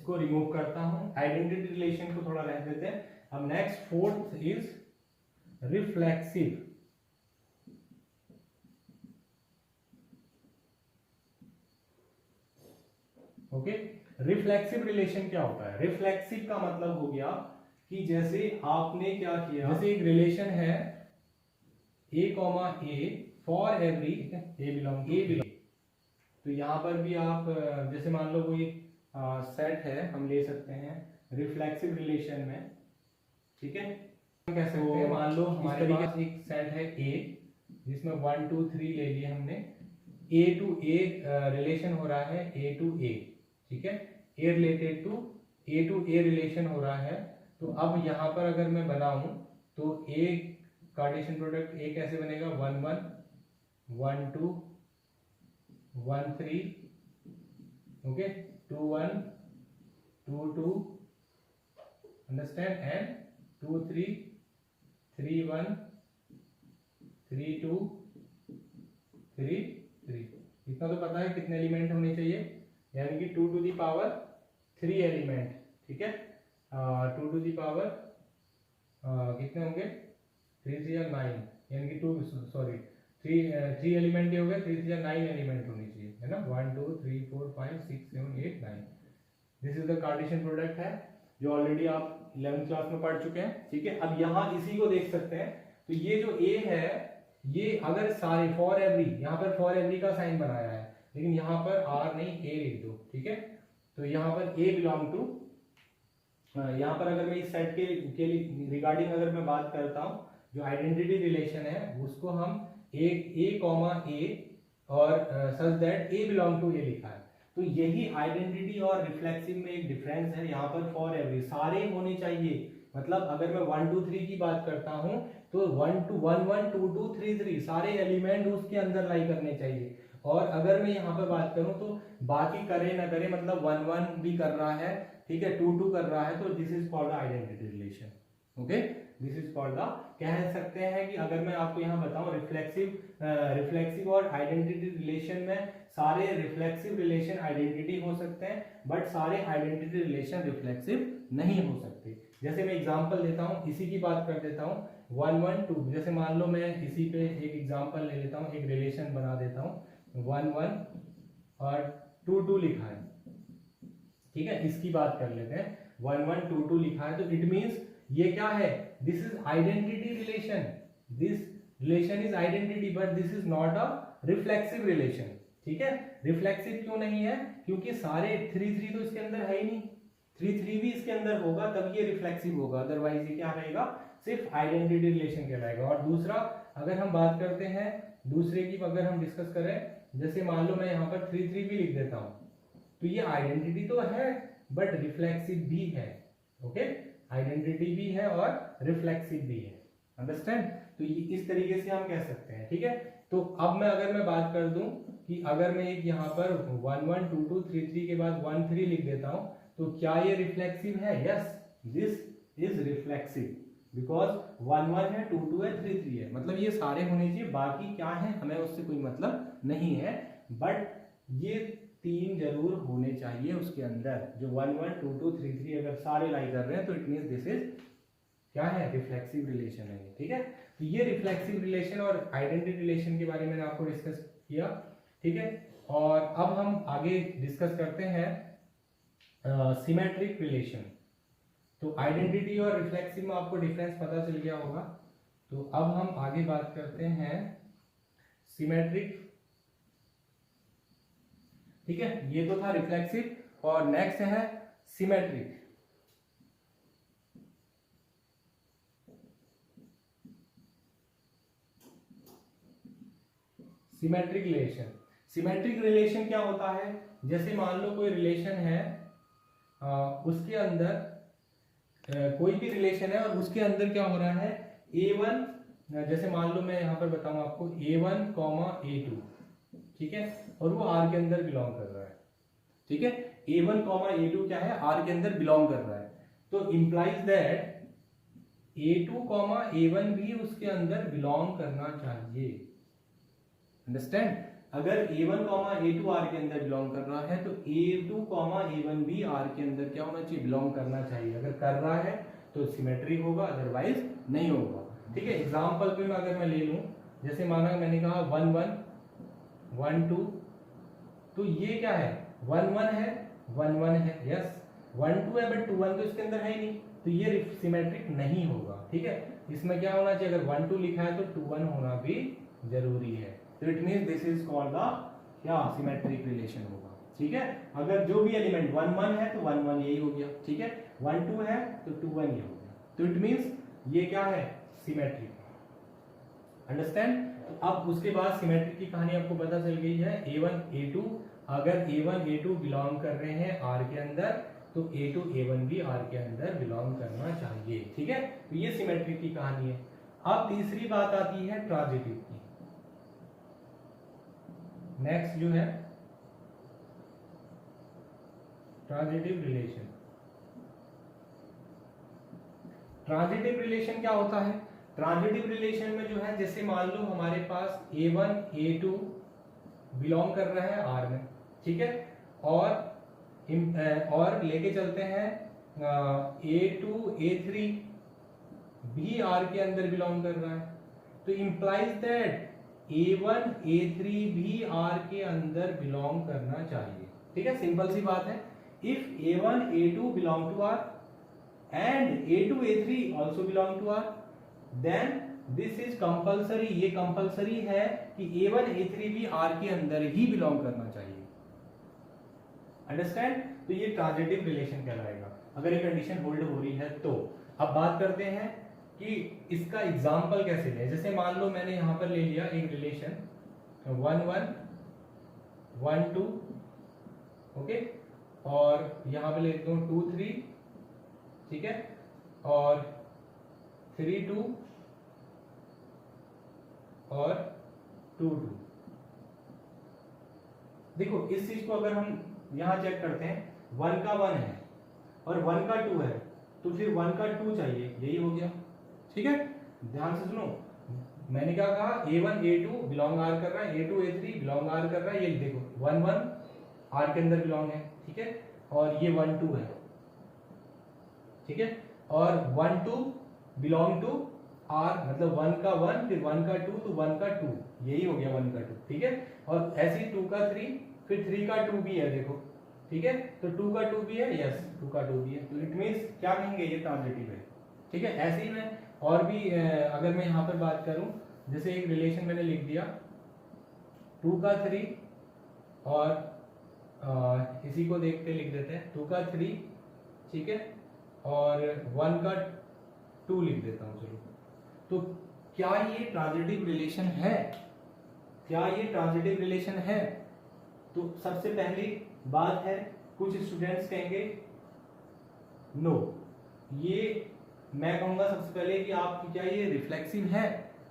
इसको रिमूव करता हूं, आइडेंटिटी रिलेशन को थोड़ा रह देते हैं। अब next fourth is reflexive. Okay, reflexive relation क्या होता है? रिफ्लेक्सिव का मतलब हो गया कि जैसे आपने क्या किया, जैसे एक रिलेशन है a comma A for every A belong A, तो यहाँ पर भी आप जैसे मान लो कोई सेट है, हम ले सकते हैं रिफ्लेक्सिव रिलेशन में, ठीक है। कैसे तो मान लो हमारे पास एक सेट है A जिसमें 1 2 3 ले लिए हमने, A टू A रिलेशन हो रहा है A टू A, ठीक है, A related to A relation हो रहा है। तो अब यहाँ पर अगर मैं बनाऊं तो A कार्टेशियन प्रोडक्ट A कैसे बनेगा, 1 1 1 2 1 3, ओके, 2 1 2 2, अंडरस्टैंड, एंड 2 3 3 1 3 2 3 3। इतना तो पता है कितने एलिमेंट होने चाहिए, यानी कि 2 टू दी पावर 3 एलिमेंट, ठीक है। 2 टू दी पावर कितने होंगे, 3 3 9, यानी कि 3 एलिमेंट हो गए, 3 3 9 एलिमेंट होने चाहिए, है ना। 1 2 3 4 5 6 7 8 9। This is the Cartesian product है जो ऑलरेडी आप 11th क्लास में पढ़ चुके हैं, ठीक है। अब यहाँ इसी को देख सकते हैं, तो ये जो A है, ये अगर सारे फॉर एवरी, यहाँ पर फॉर एवरी का साइन बनाया है, लेकिन यहाँ पर R नहीं A लिख दो, ठीक है। तो यहाँ पर A बिलोंग टू, यहाँ पर अगर मैं इस सेट के रिगार्डिंग अगर मैं बात करता हूँ, जो आइडेंटिटी रिलेशन है उसको हम A कॉमा A और such that A belong to A लिखा है। तो यही आइडेंटिटी और रिफ्लेक्सिव में एक डिफरेंस है। यहाँ पर फॉर एवरी सारे होने चाहिए, मतलब अगर मैं 1 2 3 की बात करता हूँ तो 1 2 1 1 2 2 3 3 सारे एलिमेंट उसके अंदर लाई करने चाहिए। और अगर मैं यहाँ पर बात करूँ तो बाकी करे ना करे, मतलब 1 1 भी कर रहा है, ठीक है, 2 2 कर रहा है, तो this is called identity relation. Okay, this is called the, कह सकते हैं कि अगर मैं आपको यहाँ बताऊं रिफ्लेक्सिव और आइडेंटिटी रिलेशन में सारे रिफ्लेक्सिव रिलेशन आइडेंटिटी हो सकते हैं, बट सारे आइडेंटिटी रिलेशन रिफ्लेक्सिव नहीं हो सकते। जैसे मैं एग्जांपल देता हूँ, इसी की बात कर देता हूँ, 1 1 2, जैसे मान लो मैं इसी पे एक एग्जांपल ले लेता हूँ, एक रिलेशन बना देता हूँ, 1 1 और 2 2 लिखा है, ठीक है। इसकी बात कर लेते हैं, 1 1 2 2 लिखा है, तो इट मीन्स ये क्या है, this is identity relation, this relation is identity, but this is not a reflexive relation, ठीक है। रिफ्लेक्सिव क्यों नहीं है, क्योंकि सारे 3 3 तो इसके अंदर है ही नहीं, 3 3 भी इसके अंदर होगा तब ये रिफ्लेक्सिव होगा, अदरवाइज ये क्या रहेगा, सिर्फ आइडेंटिटी रिलेशन कहलाएगा। और दूसरा, अगर हम बात करते हैं दूसरे की, अगर हम डिस्कस करें, जैसे मान लो मैं यहाँ पर 3 3 भी लिख देता हूँ, तो ये आइडेंटिटी तो है बट रिफ्लेक्सिव भी है, ओके, आइडेंटिटी भी है और रिफ्लेक्सिव भी है, अंडरस्टैंड। तो ये इस तरीके से हम कह सकते हैं, ठीक है। तो अब मैं अगर मैं बात कर दूं कि अगर मैं एक यहाँ पर 1 1 2 2 3 3 के बाद 1 3 लिख देता हूं, तो क्या ये रिफ्लेक्सिव है? Yes, this is reflexive, because 1 1 है, 2 2 है, 3 3 है, मतलब ये सारे होने चाहिए, बाकी क्या है हमें उससे कोई मतलब नहीं है, बट ये 3 जरूर होने चाहिए उसके अंदर, जो 1 1 2 2 3 3 अगर सारे लाई कर रहे हैं तो इट मींस दिस इज क्या है, रिफ्लेक्सिव रिलेशन है, ठीक है। तो ये रिफ्लेक्सिव रिलेशन और आइडेंटिटी रिलेशन के बारे में आपको डिस्कस किया, ठीक है। और अब हम आगे डिस्कस करते हैं सिमेट्रिक रिलेशन। तो आइडेंटिटी और रिफ्लेक्सिव में आपको डिफरेंस पता चल गया होगा, तो अब हम आगे बात करते हैं सिमेट्रिक, ठीक है। ये तो था रिफ्लेक्सिव और नेक्स्ट है symmetric. Symmetric relation, symmetric relation क्या होता है, जैसे मान लो कोई रिलेशन है, उसके अंदर कोई भी रिलेशन है और उसके अंदर क्या हो रहा है, A1, जैसे मान लो मैं यहाँ पर बताऊं आपको A1, A2, ठीक है, और वो R के अंदर बिलोंग कर रहा है, ठीक है। A1, A2 क्या है, R के अंदर बिलोंग कर रहा है, तो इंप्लाइज दैट A2, A1 भी उसके अंदर बिलोंग करना चाहिए, अंडरस्टैंड। अगर A1, A2 R के अंदर बिलोंग कर रहा है तो A2, A1 भी R के अंदर क्या होना चाहिए, बिलोंग करना चाहिए। अगर कर रहा है तो सिमेट्री होगा, अदरवाइज नहीं होगा। ठीक है, एग्जाम्पल पे मैं अगर मैं ले लूं, जैसे माना मैंने कहा 1 1 1 2, तो ये क्या है 1 1 है 1 1 है, यस 1 2 है, बट 2 1 तो इसके अंदर है ही नहीं, तो ये सिमेट्रिक नहीं होगा। ठीक है, इसमें क्या होना चाहिए, अगर 1 2 लिखा है तो 2 1 होना भी जरूरी है। तो it means this is called the क्या सिमेट्रिक रिलेशन होगा। ठीक है, अगर जो भी एलिमेंट 1 1 है तो 1 1 यही हो गया। ठीक है, 1 2 है तो 2 1 ये हो गया। तो इट मींस ये क्या है, सिमेट्रिक। अंडरस्टैंड। तो अब उसके बाद सिमेट्रिक की कहानी आपको पता चल गई है। A1 A2, अगर A1 A2 बिलोंग कर रहे हैं R के अंदर तो A2 A1 भी R के अंदर बिलोंग करना चाहिए। ठीक है, तो ये सिमेट्रिक की कहानी है। अब तीसरी बात आती है ट्रांजिटिव की। नेक्स्ट जो है ट्रांजिटिव रिलेशन। ट्रांजिटिव रिलेशन क्या होता है, ट्रांजिटिव रिलेशन में जो है, जैसे मान लो हमारे पास A1 A2 बिलोंग कर रहा है R में, ठीक है, और लेके चलते हैं A2 A3 भी R के अंदर बिलोंग कर रहा है, तो इंप्लाइज दैट A1 A3 भी R के अंदर बिलोंग करना चाहिए। ठीक है, सिंपल सी बात है। If A1 A2 belong to R and A2 A3 also belong to R, then this is compulsory, ये कंपलसरी है कि A1 A3 भी R के अंदर ही बिलोंग करना चाहिए। अंडरस्टैंड। तो ये ट्रांजिटिव रिलेशन कहलाएगा अगर ये कंडीशन होल्ड हो रही है तो। अब बात करते हैं कि इसका एग्जाम्पल कैसे लें। जैसे मान लो मैंने यहां पर ले लिया एक रिलेशन 1 1 1 2, ओके, और यहां पे लेता हूं 2 3, ठीक है, और 3 2 और 2 2। देखो इस चीज को अगर हम यहां चेक करते हैं, 1 का 1 है और 1 का 2 है, तो फिर 1 का 2 चाहिए, यही हो गया। ठीक है, ध्यान से सुनो, मैंने क्या कहा, A1 A2 बिलोंग R कर रहा है, A2 A3 बिलोंग R कर रहा है, ये देखो 1 1 R के अंदर बिलोंग है, ठीक है, और ये 1 2 है, ठीक है, और 1 2 बिलोंग टू R, मतलब 1 का 1 फिर 1 का 2 तो 1 का 2, यही हो गया 1 का 2। ठीक है, और ऐसे ही 2 का 3 फिर 3 का 2 भी है, देखो, ठीक है, तो 2 का 2 भी है, यस 2 का 2 भी है, तो इट मींस क्या कहेंगे, ये ट्रांजिटिव है। ठीक है, ऐसे ही मैं और भी अगर मैं यहाँ पर बात करूं, जैसे एक रिलेशन मैंने लिख दिया 2 का 3 और इसी को देखते लिख देते हैं 2 का 3, ठीक है, और 1 का 2 लिख देता हूं, चलो। तो क्या ये ट्रांजिटिव रिलेशन है, क्या ये ट्रांजिटिव रिलेशन है? तो सबसे पहली बात है, कुछ स्टूडेंट्स कहेंगे नो, ये मैं कहूंगा सबसे पहले कि आप क्या ये रिफ्लेक्सिव है,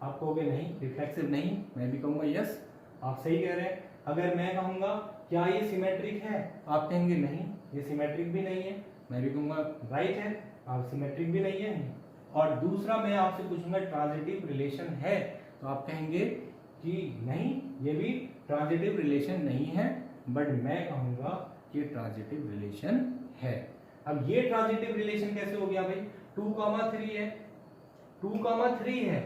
आप कहोगे नहीं रिफ्लेक्सिव नहीं, मैं भी कहूंगा यस आप सही कह रहे हैं। अगर मैं कहूंगा क्या ये सिमेट्रिक है, आप कहेंगे नहीं ये सिमेट्रिक भी नहीं है, मैं भी कहूंगा राइट है, आप सिमेट्रिक भी नहीं है। और दूसरा मैं आपसे पूछूंगा ट्रांजिटिव रिलेशन है, तो आप कहेंगे कि नहीं ये भी ट्रांजिटिव रिलेशन नहीं है, बट मैं कहूंगा कि ट्रांजिटिव रिलेशन है। अब ये ट्रांजिटिव रिलेशन कैसे हो गया भाई, 2,3 है, 2,3 है।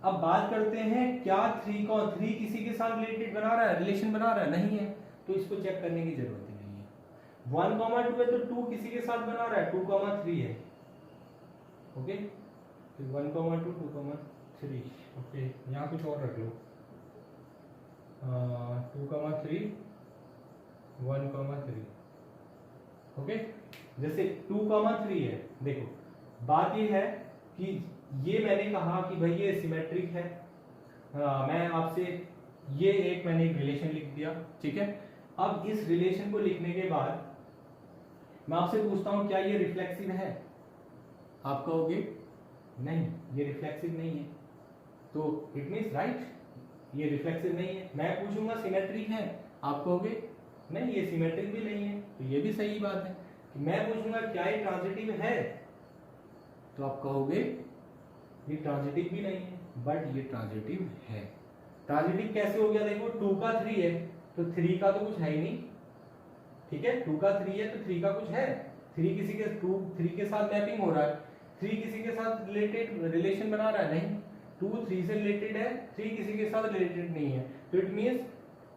अब बात करते हैं क्या 3 किसी के साथ रिलेटेड बना रहा है, रिलेशन बना रहा है, नहीं है, तो इसको चेक करने की जरूरत ही नहीं है। 1,2 है तो 2 किसी के साथ बना रहा है, 2,3 है, ओके, तो 1,2 2,3, ओके, यहाँ कुछ और रख लो, 2,3 1,3, ओके। जैसे 2,3 है, देखो बात ये है कि ये मैंने कहा कि भाई ये सिमेट्रिक है, मैं आपसे ये मैंने एक रिलेशन लिख दिया, ठीक है। अब इस रिलेशन को लिखने के बाद मैं आपसे पूछता हूं क्या ये रिफ्लेक्सिव है, आप कहोगे नहीं ये रिफ्लेक्सिव नहीं है, तो इट मींस राइट ये रिफ्लेक्सिव नहीं है। मैं पूछूंगा सिमेट्रिक है, आप कहोगे नहीं ये सिमेट्रिक भी नहीं है, तो ये भी सही बात है। मैं पूछूंगा क्या ये ट्रांजिटिव है, तो आप कहोगे ये ट्रांजिटिव भी नहीं है, बट ये ट्रांजिटिव है। ट्रांजिटिव कैसे हो गया, देखो 2 का 3 है तो 3 का तो कुछ है ही नहीं, ठीक है, 2 का 3 है तो 3 का कुछ है, 3 किसी के 3 के साथ मैपिंग हो रहा है, 3 किसी के साथ रिलेटेड रिलेशन बना रहा है, नहीं, 2 3 से रिलेटेड है, 3 किसी के साथ रिलेटेड नहीं है, तो इट मींस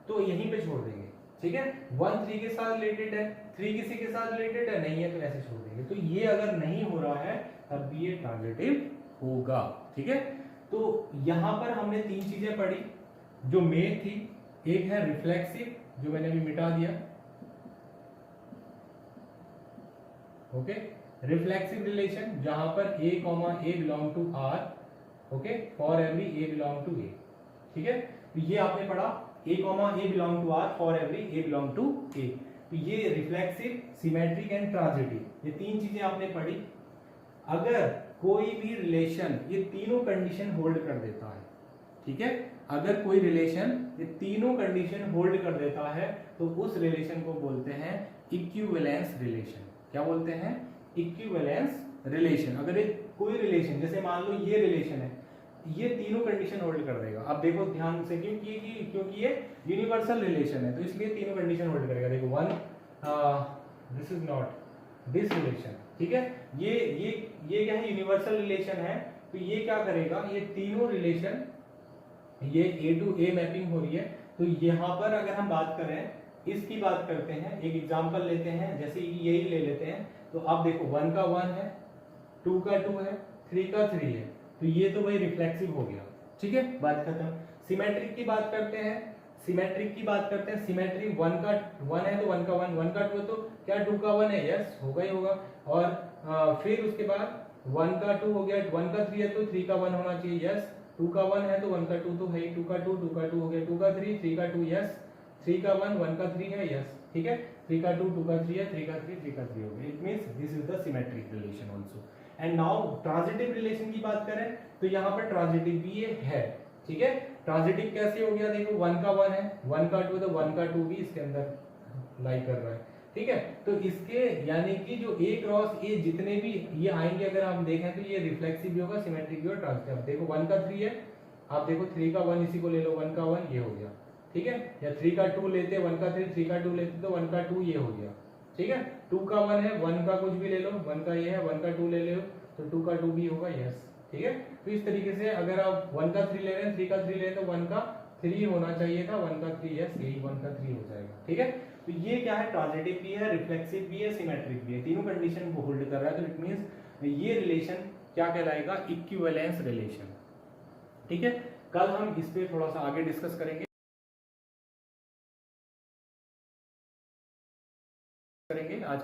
तो यहीं पे छोड़ देंगे, ठीक है, 1 3 के साथ रिलेटेड है, 3 किसी के साथ रिलेटेड है, नहीं है तो ऐसे छोड़ देंगे। तो ये अगर नहीं हो रहा है तब भी ये ट्रांजिटिव होगा, ठीक है। तो यहां पर हमने 3 चीजें पढ़ी जो मेन थी, एक है रिफ्लेक्सिव जो मैंने अभी मिटा दिया, ओके, रिफ्लेक्सिव रिलेशन जहां पर a belong to r, okay, for every a belong to a, ठीक है, तो ये आपने पढ़ा a belong to r for every a belong to a, तो ये रिफ्लेक्सिव, सिमेट्रिक एंड ट्रांजिटिव, ये 3 चीजें आपने पढ़ी। अगर कोई भी रिलेशन ये तीनों कंडीशन होल्ड कर देता है, ठीक है, अगर कोई रिलेशन ये तीनों कंडीशन होल्ड कर देता है तो उस रिलेशन को बोलते हैं इक्विवेलेंस रिलेशन। क्या बोलते हैं? Equivalence relation. अगर एक कोई रिलेशन, जैसे मान लो ये रिलेशन है, ये तीनों कंडीशन होल्ड कर देगा। अब देखो ध्यान से, क्योंकि ये यूनिवर्सल रिलेशन है तो इसलिए तीनों कंडीशन होल्ड करेगा। देखो one, this is not this relation, ठीक है, ये क्या है, यूनिवर्सल रिलेशन है, तो ये क्या करेगा, ये तीनों रिलेशन, ये ए टू ए मैपिंग हो रही है, तो यहाँ पर अगर हम बात करें, इसकी बात करते हैं, एक एग्जांपल लेते हैं, जैसे यही ले लेते हैं, तो आप देखो 1 का 1 है, 2 का 2 है, 3 का 3 है, तो ये तो भाई रिफ्लेक्सिव हो गया, ठीक है, बात खत्म। सिमेट्रिक की बात करते हैं, सिमेट्रिक 1 का 1 है तो 1 का 1, 1 का 2 है तो क्या 2 का 1 है, यस होगा ही होगा। और फिर उसके बाद 1 का 2 हो गया, 1 का 3 है तो 3 का 1 होना चाहिए, यस, 2 का 1 है तो 1 का 2 तो है ही, 2 का 2 हो गया, 2 का 3, 3 का 2, यस, 3 का 1, 1 का 3 है, यस, ठीक है, 3 का 2, 2 का 3 है, 3 का 3, 3 का 3 हो गया। It means this is the symmetric relation also. And now transitive relation की बात करें तो यहाँ पर ट्रांजिटिव भी ये है, ठीक है। ट्रांजिटिव कैसे हो गया, देखो 1 का 1 है, 1 का 2 तो 1 का 2 भी इसके अंदर लाई कर रहा है, ठीक है, तो इसके यानी कि जो ए क्रॉस ए जितने भी ये आएंगे अगर हम देखें तो ये रिफ्लेक्सिव भी होगा, सिमेट्रिक भी और ट्रांजिटिव। देखो 1 का 3 है, आप देखो 3 का 1 इसी को ले लो, 1 का 1 ये हो गया, ठीक है, या 3 का 2 लेते, 1 का 3, 3 का 2 लेते तो 1 का 2 ये हो गया, ठीक है, 2 का 1 है, 1 का कुछ भी ले लो, 1 का ये है, 1 का 2 ले लो तो 2 का 2 भी होगा, यस, ठीक है। तो इस तरीके से अगर आप 1 का 3 ले रहे हैं, 3 का 3 ले रहे हैं तो 1 का 3 होना चाहिए था, 1 का 3, यस, यही 1 का 3 हो जाएगा, ठीक है। तो ये क्या है, ट्रांजिटिव भी है, रिफ्लेक्सिव भी है, सिमेट्रिक भी है, तीनों कंडीशन को होल्ड कर रहा है, तो इट मींस ये रिलेशन क्या कहलाएगा, इक्विवेलेंस रिलेशन, ठीक है। कल हम इस पे थोड़ा सा आगे डिस्कस करेंगे आज